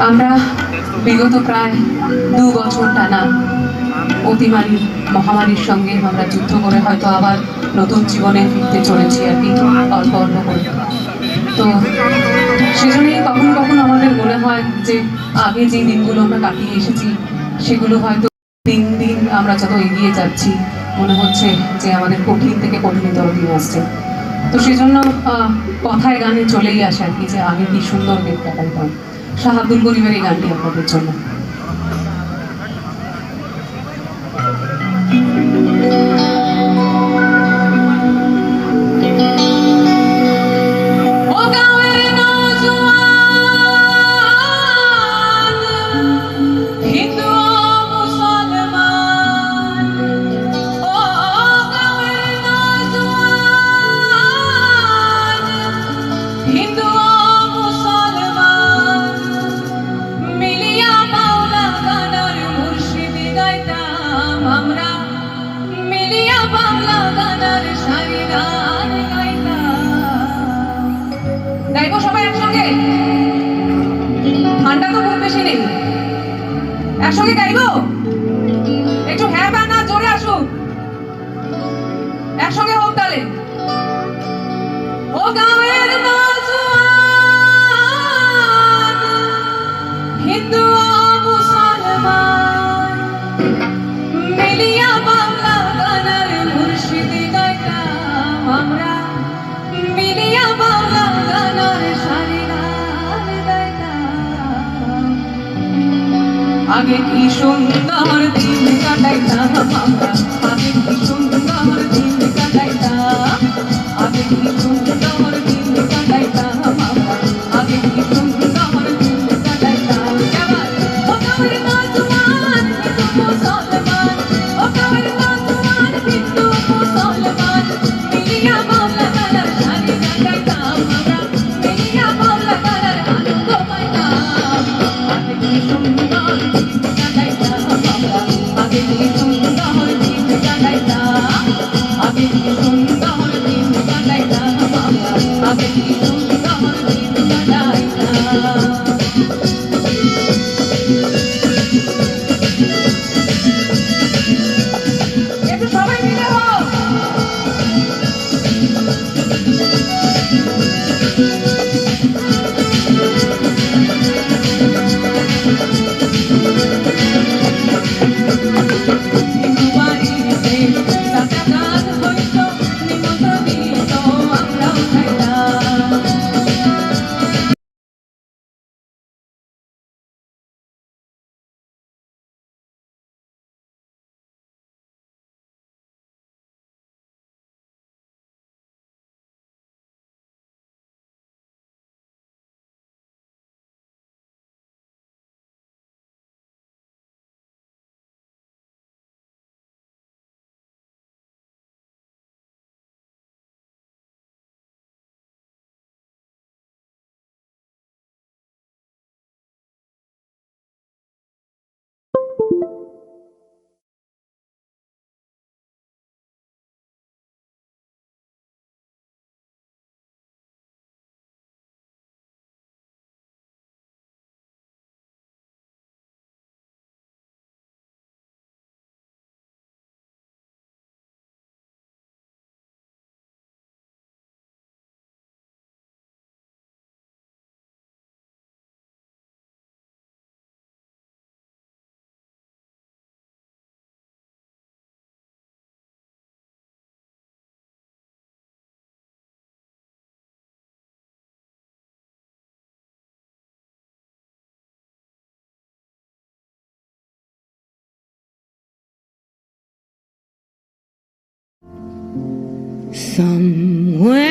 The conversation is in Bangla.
আমরা বিগত প্রায় 2 বছর টানা অতিমারী মহামারীর সঙ্গে আমরা যুদ্ধ করে হয়তো আবার নতুন জীবনে ফিরতে চলেছি আর কি অল্প অল্প করে। তো সেজন্যই কখনো কখনো আমাদের মনে হয় যে আগে যে দিনগুলো আমরা কাটিয়ে এসেছি সেগুলো হয়তো দিন দিন আমরা যত এগিয়ে যাচ্ছি মনে হচ্ছে যে আমাদের কঠিন থেকে কঠিনতর দিন আসছে। তো সেজন্য কথায় গানে চলেই আসে আর কি যে আগে কি সুন্দর দিন কাটাইতাম। শাহ আব্দুল করিমের এই গানটি আপনাদের জন্য। ঠান্ডা তো খুব বেশি নেই, একসঙ্গে গাইবো। একটু হ্যাঁ বা না জোরে আসুক, একসঙ্গে হোক তাহলে। ও গাঁয়ের নওজোয়ান হিন্দু ও মুসলমান মিলিয়া বাংলা গানের মুর্শিদি গাইতাম আমরা, মিলিয়া বাংলা গানের সারি গান গাইতাম। আগে কি সুন্দর দিন কাটাইতাম আমরা, আগে কি সুন্দর দিন কাটাইতাম, আগে কি সুন্দর দিন কাটাইতাম আমরা। somewhere.